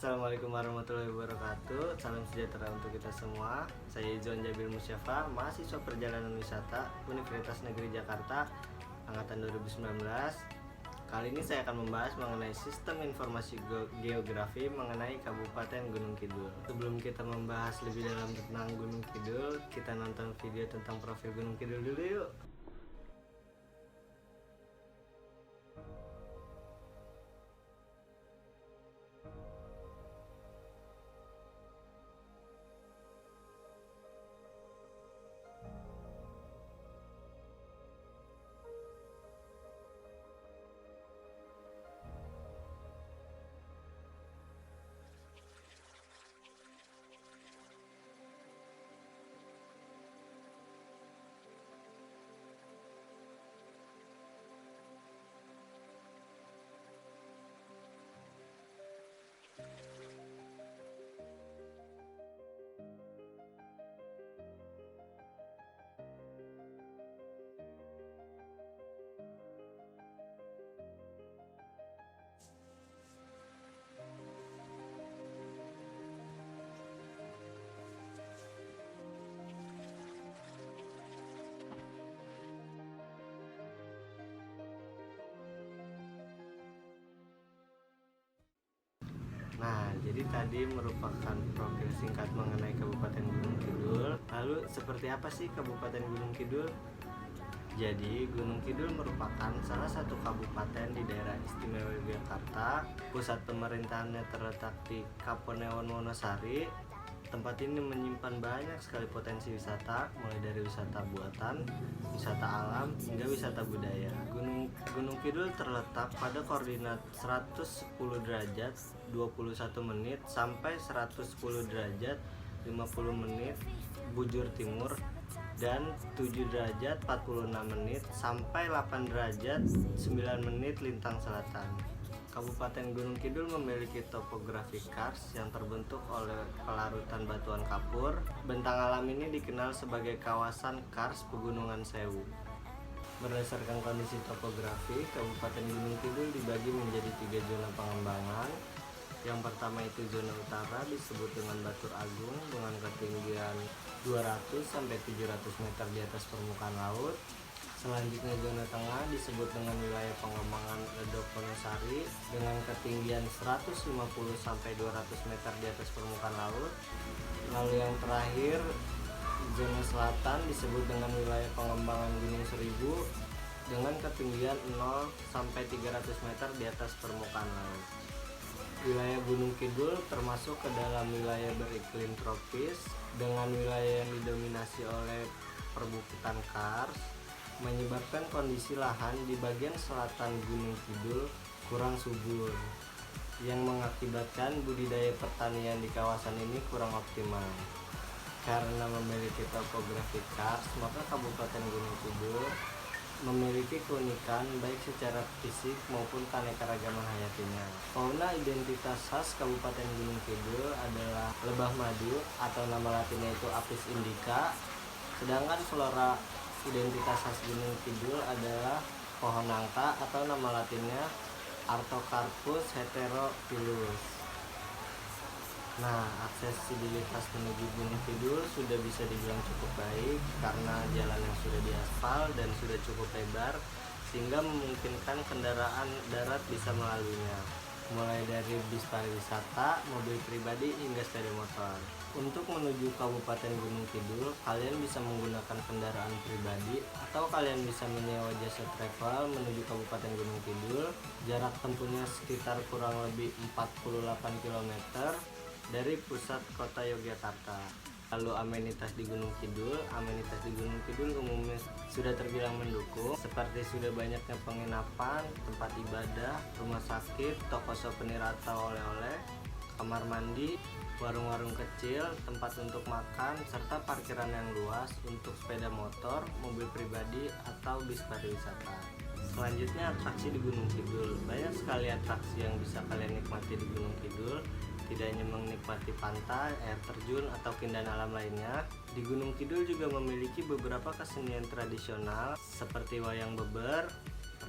Assalamualaikum warahmatullahi wabarakatuh. Salam sejahtera untuk kita semua. Saya Izon Jabil Musyafa, mahasiswa perjalanan wisata Universitas Negeri Jakarta angkatan 2019. Kali ini saya akan membahas mengenai sistem informasi geografi mengenai Kabupaten Gunung Kidul. Sebelum kita membahas lebih dalam tentang Gunung Kidul, kita nonton video tentang profil Gunung Kidul dulu yuk. Nah, jadi tadi merupakan profil singkat mengenai Kabupaten Gunung Kidul. Lalu, seperti apa sih Kabupaten Gunung Kidul? Jadi, Gunung Kidul merupakan salah satu kabupaten di daerah istimewa Yogyakarta. Pusat pemerintahannya terletak di Kapanewon Wonosari. Tempat ini menyimpan banyak sekali potensi wisata, mulai dari wisata buatan, wisata alam, hingga wisata budaya. Gunung Kidul terletak pada koordinat 110 derajat 21 menit sampai 110 derajat 50 menit bujur timur dan 7 derajat 46 menit sampai 8 derajat 9 menit lintang selatan. Kabupaten Gunung Kidul memiliki topografi kars yang terbentuk oleh pelarutan batuan kapur. Bentang alam ini dikenal sebagai kawasan kars Pegunungan Sewu. Berdasarkan kondisi topografi, Kabupaten Gunung Kidul dibagi menjadi 3 zona pengembangan. Yang pertama itu zona utara disebut dengan Batur Agung dengan ketinggian 200 sampai 700 meter di atas permukaan laut. Selanjutnya zona tengah disebut dengan wilayah pengembangan Ledok Wonosari dengan ketinggian 150 sampai 200 meter di atas permukaan laut. Lalu yang terakhir zona selatan disebut dengan wilayah pengembangan Gunung Seribu dengan ketinggian 0 sampai 300 meter di atas permukaan laut. Wilayah Gunung Kidul termasuk ke dalam wilayah beriklim tropis dengan wilayah yang didominasi oleh perbukitan kars, menyebabkan kondisi lahan di bagian selatan Gunung Kidul kurang subur, yang mengakibatkan budidaya pertanian di kawasan ini kurang optimal. Karena memiliki topografi kars, maka Kabupaten Gunung Kidul memiliki keunikan baik secara fisik maupun keanekaragaman hayatinya. Fauna identitas khas Kabupaten Gunung Kidul adalah lebah madu atau nama latinnya itu Apis indica, sedangkan flora identitas khas Gunung Kidul adalah pohon nangka atau nama latinnya Artocarpus heterophyllus. Nah, aksesibilitas menuju Gunung Kidul sudah bisa dibilang cukup baik karena jalan yang sudah diaspal dan sudah cukup lebar sehingga memungkinkan kendaraan darat bisa melaluinya, mulai dari bis pariwisata, mobil pribadi hingga sepeda motor. Untuk menuju Kabupaten Gunung Kidul, kalian bisa menggunakan kendaraan pribadi atau kalian bisa menyewa jasa travel menuju Kabupaten Gunung Kidul. Jarak tempuhnya sekitar kurang lebih 48 km dari pusat kota Yogyakarta. Lalu amenitas di Gunung Kidul umumnya sudah terbilang mendukung, seperti sudah banyaknya penginapan, tempat ibadah, rumah sakit, toko souvenir atau oleh-oleh, kamar mandi, warung-warung kecil, tempat untuk makan, serta parkiran yang luas untuk sepeda motor, mobil pribadi, atau bis pariwisata. Selanjutnya atraksi di Gunung Kidul. Banyak sekali atraksi yang bisa kalian nikmati di Gunung Kidul. Tidak hanya menikmati pantai, air terjun, atau keindahan alam lainnya, di Gunung Kidul juga memiliki beberapa kesenian tradisional seperti wayang beber,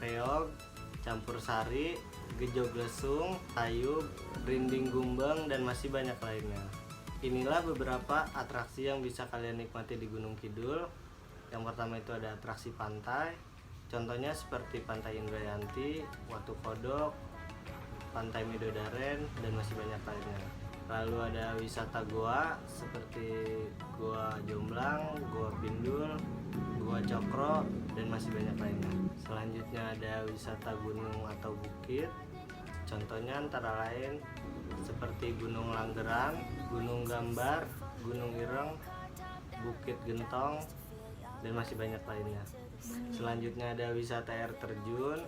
reog, Campur Sari, Gejoglesung, Tayub, Rinding Gumbeng, dan masih banyak lainnya. Inilah beberapa atraksi yang bisa kalian nikmati di Gunung Kidul. Yang pertama itu ada atraksi pantai, contohnya seperti Pantai Indrayanti, Watu Kodok, Pantai Midodaren, dan masih banyak lainnya. Lalu ada wisata goa seperti Goa Jomblang, Goa Pindul, Goa Cokro, dan masih banyak lainnya. Selanjutnya ada wisata gunung atau bukit, contohnya antara lain seperti Gunung Langgeran, Gunung Gambar, Gunung Ireng, Bukit Gentong, dan masih banyak lainnya. Selanjutnya ada wisata air terjun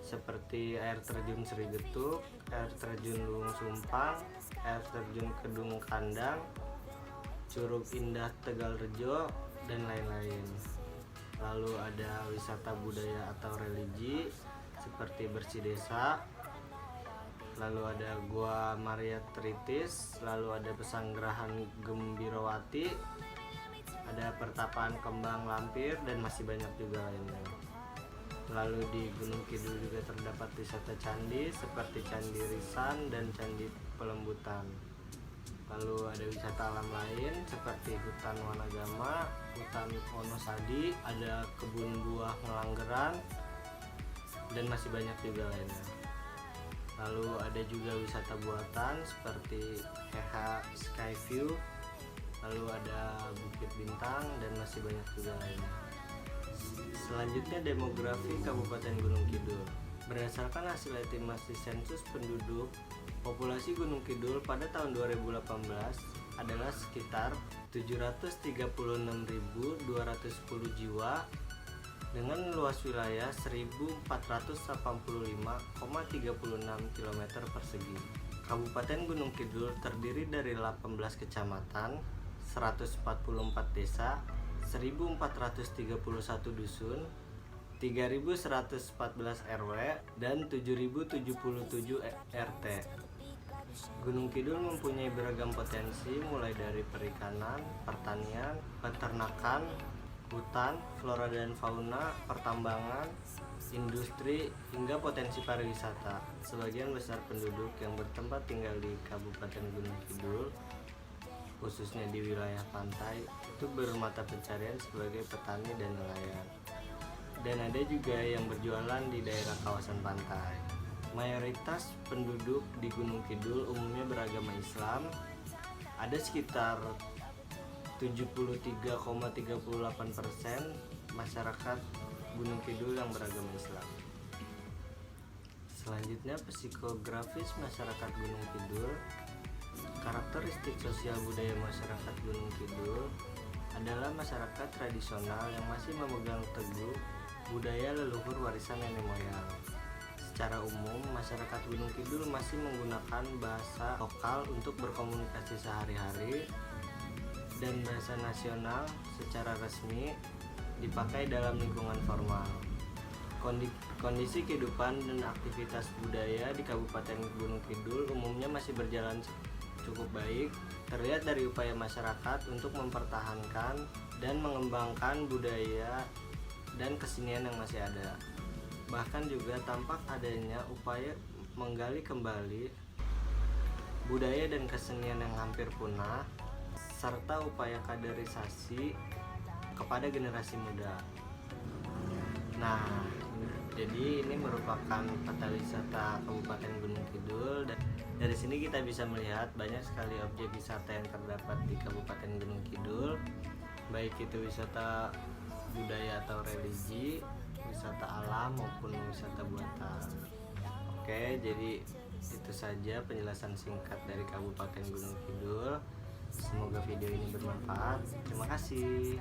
seperti air terjun Sri Getuk, air terjun Luung Sumpang, air terjun Kedung Kandang, Curug Indah Tegalrejo, dan lain-lain. Lalu ada wisata budaya atau religi seperti Bersih Desa, lalu ada Gua Maria Tritis, lalu ada Pesanggerahan Gembirowati, ada Pertapaan Kembang Lampir, dan masih banyak juga lainnya. Lalu di Gunung Kidul juga terdapat wisata candi seperti Candi Risan dan Candi Pelembutan. Lalu ada wisata alam lain seperti Hutan Wanagama, Hutan Wonosadi, ada Kebun Buah Ngelanggeran, dan masih banyak juga lainnya. Lalu ada juga wisata buatan seperti Heha Skyview, lalu ada Bukit Bintang, dan masih banyak juga lainnya. Selanjutnya demografi Kabupaten Gunung Kidul. Berdasarkan hasil estimasi sensus penduduk, populasi Gunung Kidul pada tahun 2018 adalah sekitar 736.210 jiwa dengan luas wilayah 1485,36 km persegi. Kabupaten Gunung Kidul terdiri dari 18 kecamatan, 144 desa, 1431 dusun, 3114 RW, dan 7077 RT. Gunung Kidul mempunyai beragam potensi mulai dari perikanan, pertanian, peternakan, hutan, flora dan fauna, pertambangan, industri, hingga potensi pariwisata. Sebagian besar penduduk yang bertempat tinggal di Kabupaten Gunung Kidul, khususnya di wilayah pantai, itu bermata pencarian sebagai petani dan nelayan. Dan ada juga yang berjualan di daerah kawasan pantai. Mayoritas penduduk di Gunung Kidul umumnya beragama Islam. Ada sekitar 73,38% masyarakat Gunung Kidul yang beragama Islam. Selanjutnya psikografis masyarakat Gunung Kidul. Karakteristik sosial budaya masyarakat Gunung Kidul adalah masyarakat tradisional yang masih memegang teguh budaya leluhur warisan nenek moyang. Secara umum, masyarakat Gunung Kidul masih menggunakan bahasa lokal untuk berkomunikasi sehari-hari, dan bahasa nasional secara resmi dipakai dalam lingkungan formal. Kondisi kehidupan dan aktivitas budaya di Kabupaten Gunung Kidul umumnya masih berjalan cukup baik, terlihat dari upaya masyarakat untuk mempertahankan dan mengembangkan budaya dan kesenian yang masih ada. Bahkan juga tampak adanya upaya menggali kembali budaya dan kesenian yang hampir punah, serta upaya kaderisasi kepada generasi muda. Nah, jadi ini merupakan peta wisata Kabupaten Gunung Kidul, dan dari sini kita bisa melihat banyak sekali objek wisata yang terdapat di Kabupaten Gunung Kidul, baik itu wisata budaya atau religi, wisata alam maupun wisata buatan. Oke, jadi itu saja penjelasan singkat dari Kabupaten Gunung Kidul. Semoga video ini bermanfaat. Terima kasih.